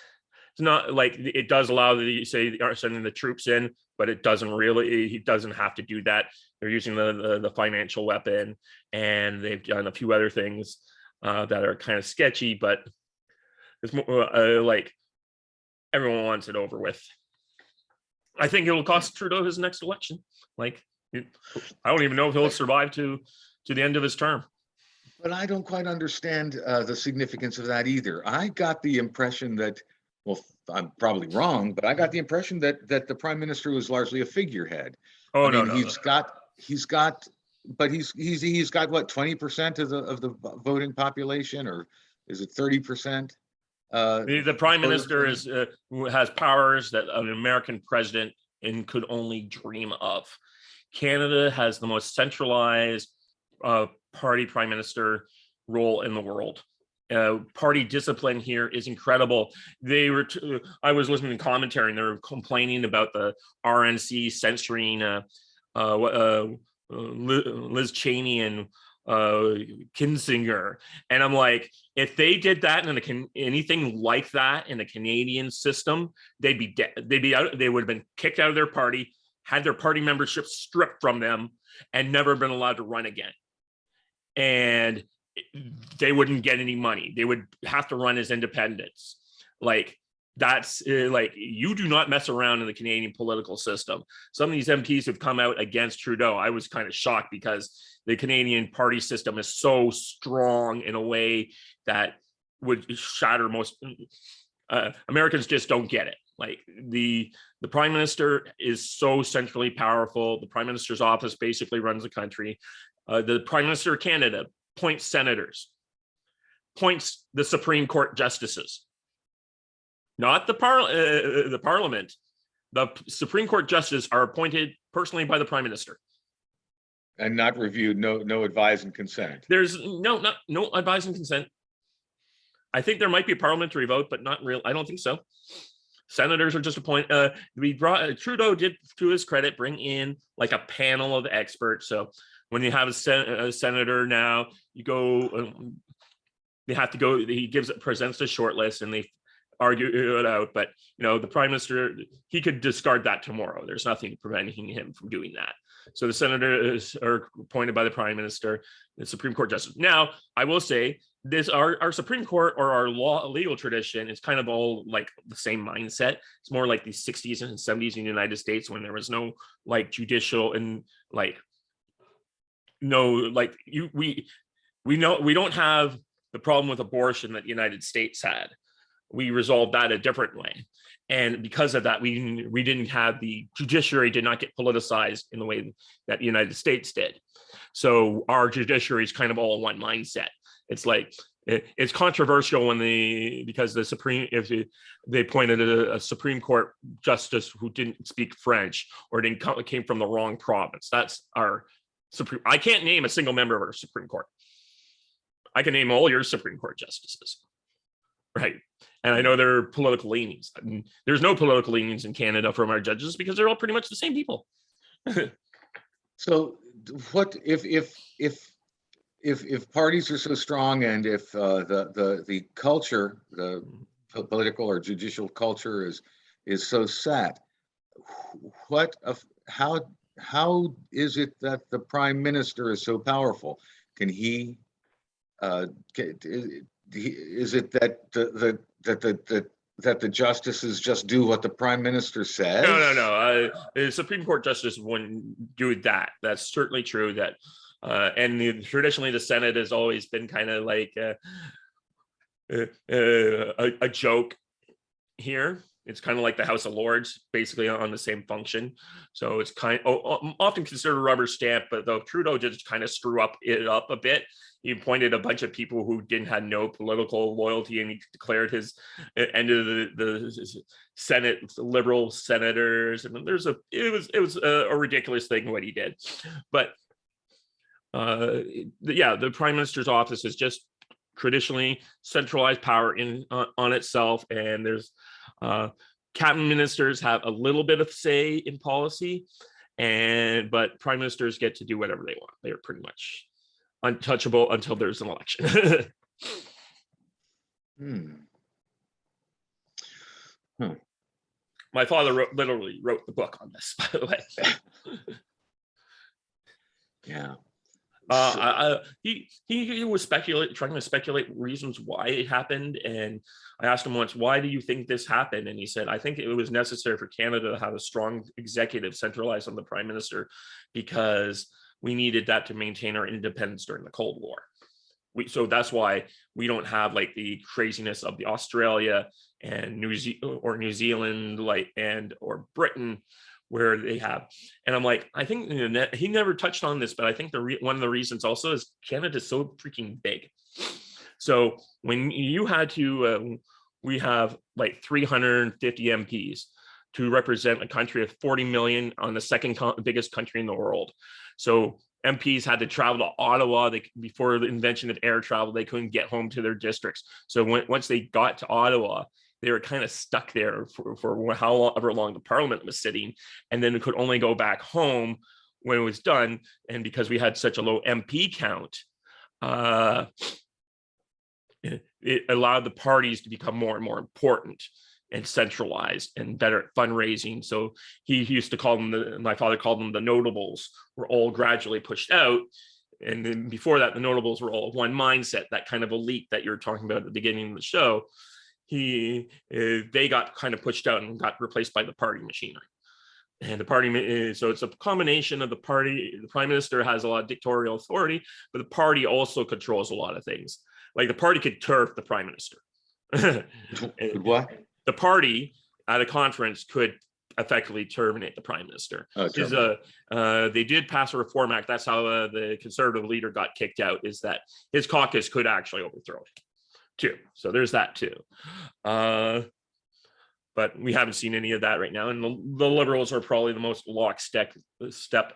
not like it does allow the say are sending the troops in, but it doesn't really. He doesn't have to do that. They're using the financial weapon, and they've done a few other things that are kind of sketchy, but it's more like everyone wants it over with. I think it will cost Trudeau his next election. Like, I don't even know if he'll survive to the end of his term. But I don't quite understand the significance of that either. I got the impression that, well, I'm probably wrong, but I got the impression that the prime minister was largely a figurehead. Oh, I mean, he's got what, 20% of the voting population, or is it 30%? The prime minister has powers that an American president could only dream of. Canada has the most centralized party prime minister role in the world. Party discipline here is incredible. I was listening to commentary, and they were complaining about the RNC censoring Liz Cheney and Kinzinger, and I'm like, if they did that in anything like that in the Canadian system, they'd be dead. They'd be out. They would have been kicked out of their party, had their party membership stripped from them, and never been allowed to run again. And they wouldn't get any money. They would have to run as independents. Like, that's like, you do not mess around in the Canadian political system. Some of these MPs have come out against Trudeau. I was kind of shocked because the Canadian party system is so strong in a way that would shatter most Americans. Just don't get it. Like, the prime minister is so centrally powerful. The prime minister's office basically runs the country. The prime minister of Canada appoints senators, appoints the Supreme Court justices, not the parliament. The Supreme Court justices are appointed personally by the prime minister, and not reviewed. No advise and consent. There's no advise and consent. I think there might be a parliamentary vote, but not real. I don't think so. Senators are just appointed. Trudeau did, to his credit, bring in like a panel of experts. So when you have a senator now, you go, they have to go, he presents the short list and they argue it out. But, the prime minister, he could discard that tomorrow. There's nothing preventing him from doing that. So the senators are appointed by the prime minister, the Supreme Court justice. Now, I will say this, our Supreme Court or our legal tradition is kind of all like the same mindset. It's more like the 60s and 70s in the United States when there was no like judicial and like, no, like we know we don't have the problem with abortion that the United States had. We resolved that a different way. And because of that, we didn't have the judiciary did not get politicized in the way that the United States did. So our judiciary is kind of all one mindset. It's like, it's controversial because the Supreme, if they appointed a Supreme Court justice who didn't speak French or came from the wrong province. That's our Supreme. I can't name a single member of our Supreme Court. I can name all your Supreme Court justices, right? And I know there are political leanings. There's no political leanings in Canada from our judges because they're all pretty much the same people. So, what if parties are so strong, and if the culture, the political or judicial culture is so set, how is it that the prime minister is so powerful? Can he? Is it that the justices just do what the prime minister says? No. The Supreme Court justice wouldn't do that. That's certainly true. That traditionally the Senate has always been kind of like a joke here. It's kind of like the House of Lords, basically on the same function. So it's often considered a rubber stamp, but though Trudeau just kind of screw it up a bit. He appointed a bunch of people who didn't have no political loyalty, and he declared his end of the Senate, liberal senators, and it was a ridiculous thing what he did. But the prime minister's office is just traditionally centralized power on itself, and there's cabinet ministers have a little bit of say in policy, but prime ministers get to do whatever they want. They're pretty much untouchable until there's an election. My father literally wrote the book on this, by the way. Yeah. He was trying to speculate reasons why it happened, and I asked him once, "Why do you think this happened?" And he said, "I think it was necessary for Canada to have a strong executive centralized on the prime minister because we needed that to maintain our independence during the Cold War. So that's why we don't have like the craziness of the Australia and New Zealand, or Britain, where they have." And I'm like, I think he never touched on this, but I think one of the reasons also is Canada's so freaking big. So when you had to, we have like 350 MPs to represent a country of 40 million on the second biggest country in the world. So MPs had to travel to Ottawa. Before the invention of air travel, they couldn't get home to their districts. So once they got to Ottawa, they were kind of stuck there for however long the parliament was sitting, and then it could only go back home when it was done. And because we had such a low MP count, it allowed the parties to become more and more important and centralized and better at fundraising. So he used to call them, my father called them the notables, were all gradually pushed out. And then before that, the notables were all one mindset, that kind of elite that you're talking about at the beginning of the show. They got kind of pushed out and got replaced by the party machinery. And the party, so it's a combination of the party. The prime minister has a lot of dictatorial authority, but the party also controls a lot of things. Like the party could turf the prime minister. What? The party at a conference could effectively terminate the prime minister. They did pass a reform act. That's how the conservative leader got kicked out, is that his caucus could actually overthrow it too. So there's that too. But we haven't seen any of that right now. And the liberals are probably the most lockstep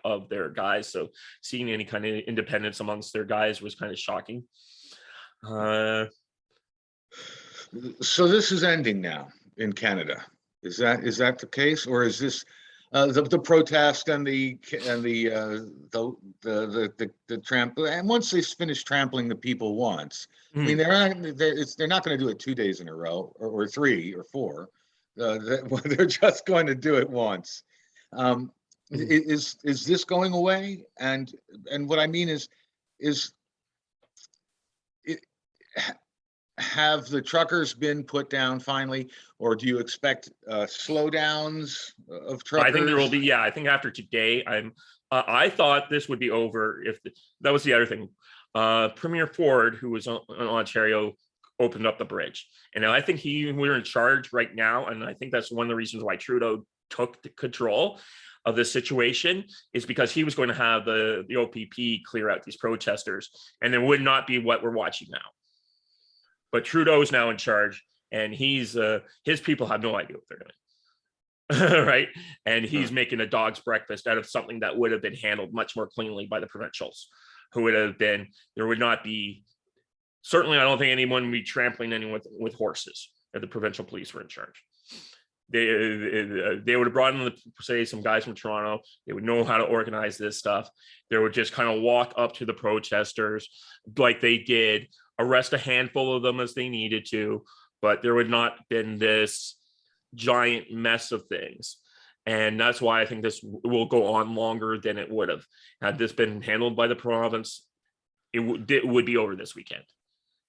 of their guys. So seeing any kind of independence amongst their guys was kind of shocking. So this is ending now in Canada. Is that the case, or is this? The protest and the trample, and once they finish trampling the people once, I mean they're not going to do it 2 days in a row or 3 or 4. They're just going to do it once. Is this going away? And what I mean is it, have the truckers been put down finally, or do you expect slowdowns of truckers? I think there will be. Yeah, I think after today, I thought this would be over. That was the other thing. Premier Ford, who was in Ontario, opened up the bridge, and I think we're in charge right now, and I think that's one of the reasons why Trudeau took the control of this situation, is because he was going to have the OPP clear out these protesters, and it would not be what we're watching now. But Trudeau is now in charge, and his people have no idea what they're doing, right? And he's making a dog's breakfast out of something that would have been handled much more cleanly by the provincials, who would have been, there would not be, certainly I don't think anyone would be trampling anyone with horses if the provincial police were in charge. They would have brought in, say, some guys from Toronto. They would know how to organize this stuff. They would just kind of walk up to the protesters like they did, arrest a handful of them as they needed to, but there would not been this giant mess of things. And that's why I think this will go on longer than it would have. Had this been handled by the province, it would be over this weekend.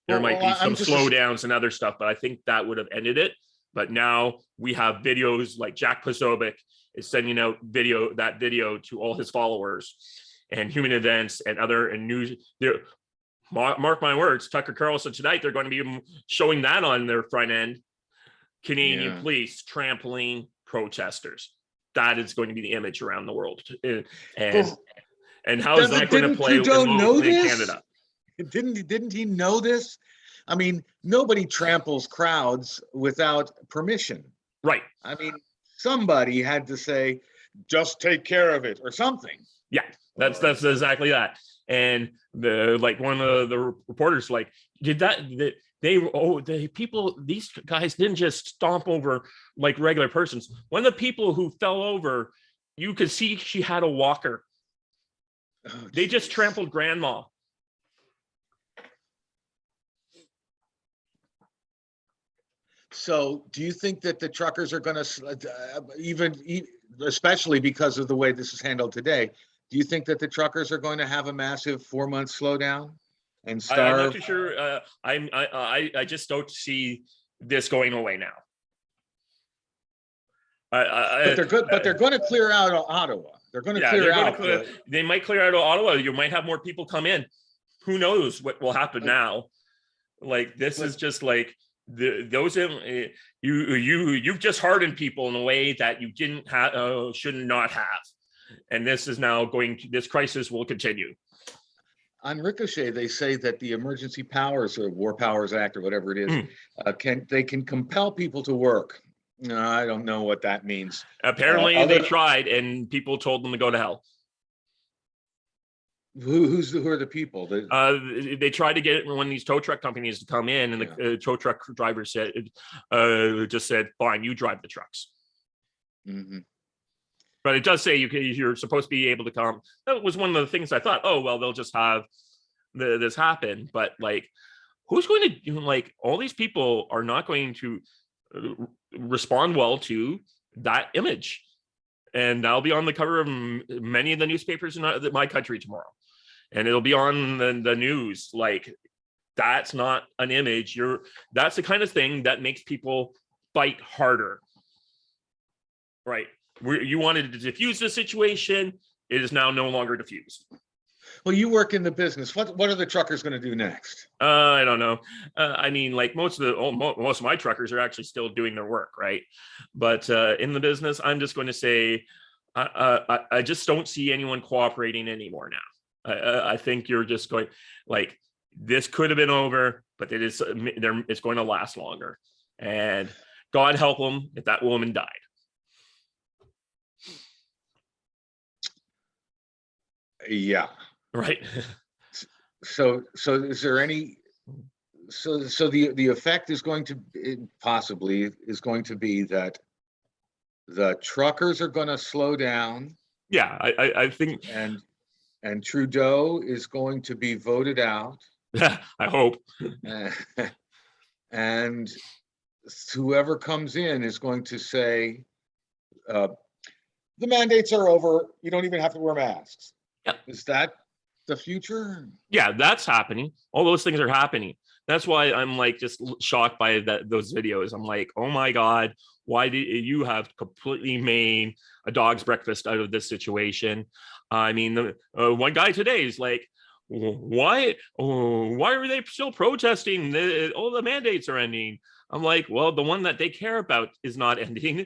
There might be some slowdowns and other stuff, but I think that would have ended it. But now we have videos like Jack Posobiec is sending out video to all his followers, and Human Events and other and news. Mark my words, Tucker Carlson tonight, they're going to be showing that on their front end. Canadian police trampling protesters. That is going to be the image around the world. And how is that going to play in Canada? Didn't he know this? I mean, nobody tramples crowds without permission. Right. I mean, somebody had to say, just take care of it or something. Yeah, that's exactly that. And one of the reporters these guys didn't just stomp over like regular persons. One of the people who fell over, you could see she had a walker. Oh, they just trampled grandma. So do you think that the truckers are going to, especially because of the way this is handled today, do you think that the truckers are going to have a massive 4-month slowdown and starve? I'm not too sure. I just don't see this going away now. But they're going to clear out Ottawa. They're going to clear out. They might clear out Ottawa. You might have more people come in. Who knows what will happen now? This is just like you've just hardened people in a way that you didn't have, should not have. And this is now this crisis will continue. On Ricochet, they say that the Emergency Powers or War Powers Act or whatever it is, can compel people to work. No, I don't know what that means. Apparently they tried and people told them to go to hell. Who are the people? They tried to get one of these tow truck companies to come in, and the tow truck driver just said, fine, you drive the trucks. Mm-hmm. But it does say you're supposed to be able to come. That was one of the things I thought, oh, well, they'll just have this happen. But who's going to do, all these people are not going to respond well to that image. And that'll be on the cover of many of the newspapers in my country tomorrow. And it'll be on the news. That's not an image. That's the kind of thing that makes people fight harder. Right. You wanted to diffuse the situation. It is now no longer diffused. Well, you work in the business. What are the truckers going to do next? I don't know. I mean, most of my truckers are actually still doing their work, right? But in the business, I'm just going to say, I just don't see anyone cooperating anymore now. I think you're just going this could have been over, but it's going to last longer. And God help them if that woman died. Yeah. Right. So is there any? So the effect is going to be that The truckers are going to slow down. Yeah, I think, and Trudeau is going to be voted out. I hope. And whoever comes in is going to say, the mandates are over. You don't even have to wear masks. Yeah. Is that the future? Yeah, that's happening. All those things are happening. That's why I'm like just shocked by those videos. I'm like, oh my God, why did you have completely made a dog's breakfast out of this situation? I mean, one guy today is like, why are they still protesting? All the mandates are ending. I'm like, well, the one that they care about is not ending.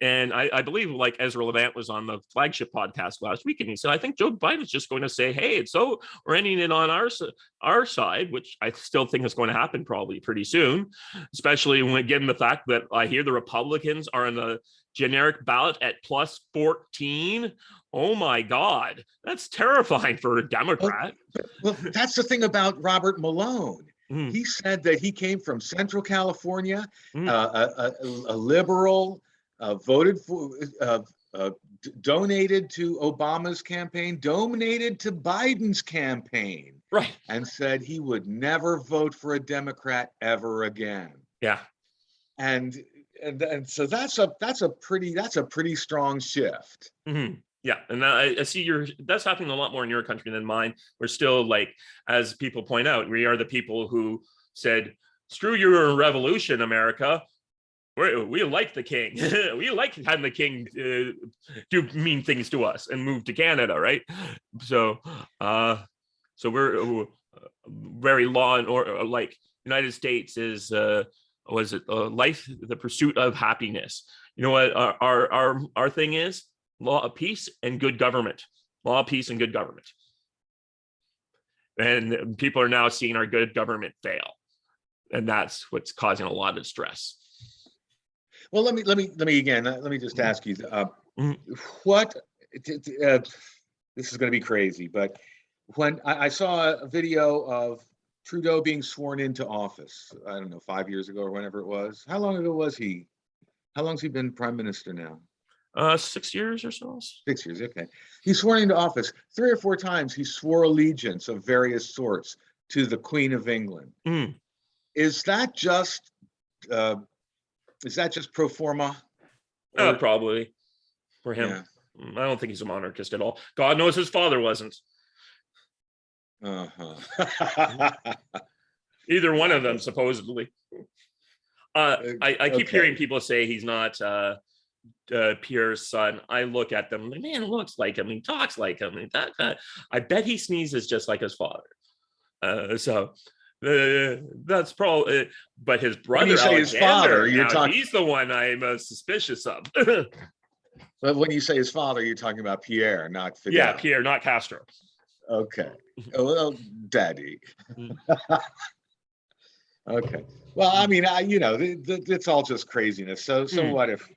And I believe like Ezra Levant was on the flagship podcast last week, and he said, I think Joe Biden's just going to say, hey, so we're ending it on our side, which I still think is going to happen probably pretty soon, especially when given the fact that I hear the Republicans are in the generic ballot at plus 14. Oh my God, that's terrifying for a Democrat. Well, that's the thing about Robert Malone. He said that he came from Central California, a liberal, voted for, donated to Obama's campaign, donated to Biden's campaign, right? And said he would never vote for a Democrat ever again. Yeah, and so that's a pretty strong shift. Mm-hmm. Yeah, and I see that's happening a lot more in your country than mine. We're still like, as people point out, we are the people who said, screw your revolution, America. We like the king. We like having the king do mean things to us and move to Canada, right? So we're very law and order. Like United States is life, the pursuit of happiness. You know what our thing is? Law, peace, and good government. Law, peace, and good government. And people are now seeing our good government fail, and that's what's causing a lot of stress. Well, let me just ask you, what? This is going to be crazy, but when I saw a video of Trudeau being sworn into office, I don't know, 5 years ago or whenever it was. How long ago was he? How long's he been prime minister now? 6 years or so. 6 years, okay. He's sworn into office 3 or 4 times. He swore allegiance of various sorts to the Queen of England. Is that just pro forma? Probably for him. Yeah. I don't think he's a monarchist at all. God knows his father wasn't. Either one of them, supposedly. I keep hearing people say he's not Pierre's son. I look at them, the man looks like him, he talks like him. I bet he sneezes just like his father. So that's probably, but his brother, when you say his father, he's the one I'm suspicious of. But when you say his father, you're talking about Pierre, not Fidel. Yeah, Pierre, not Castro. Okay. Well, Daddy. Okay. Well, I mean, it's all just craziness. So what if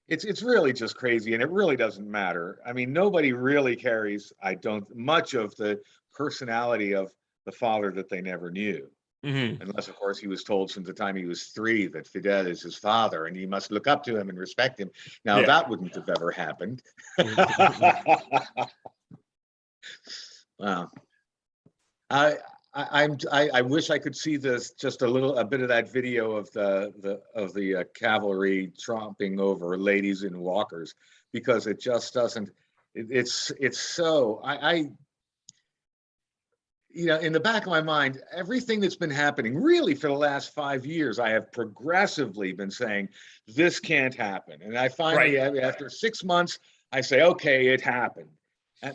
it's really just crazy, and it really doesn't matter. I mean, nobody really carries, much of the personality of the father that they never knew. Unless, of course, he was told since the time he was 3 that Fidel is his father and he must look up to him and respect him. Now, that wouldn't have ever happened. Wow. I wish I could see just a bit of that video of the cavalry tromping over ladies in walkers, because it just doesn't. It's so in the back of my mind, everything that's been happening really for the last 5 years, I have progressively been saying this can't happen, and I finally, after 6 months, I say, okay, it happened.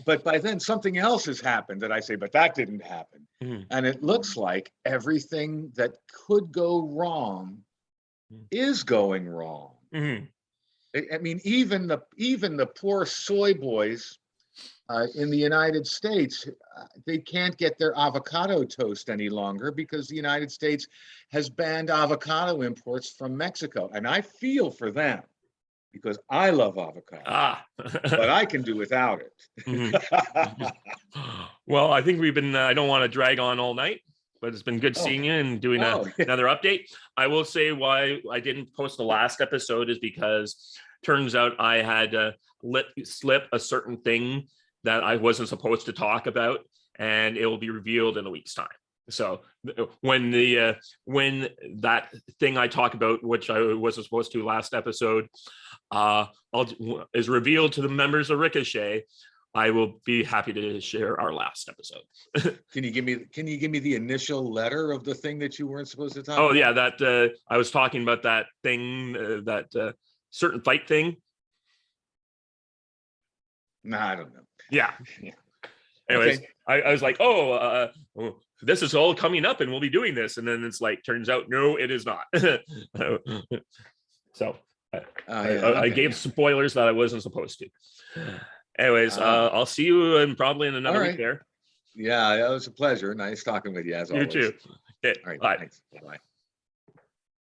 But by then something else has happened that I say, but that didn't happen. And it looks like everything that could go wrong is going wrong. I mean, even the poor soy boys in the United States, they can't get their avocado toast any longer because the United States has banned avocado imports from Mexico. And I feel for them, because I love avocado, but I can do without it. Well, I think we've been, I don't want to drag on all night. but it's been good seeing you and doing another update. I will say why I didn't post the last episode is because turns out I had let slip a certain thing that I wasn't supposed to talk about, and it will be revealed in a week's time. So when that thing I talk about, which I wasn't supposed to last episode, is revealed to the members of Ricochet, I will be happy to share our last episode. Can you give me the initial letter of the thing that you weren't supposed to talk about? Oh yeah, that I was talking about that thing, that certain fight thing. No, I don't know. Yeah. Anyways, okay. I was like, this is all coming up and we'll be doing this. And then it's like, turns out, no, it is not. So I gave spoilers that I wasn't supposed to. Anyways, I'll see you probably in another week there. Yeah, it was a pleasure. Nice talking with you as always. You too. Okay, all right, bye. Thanks. Bye-bye.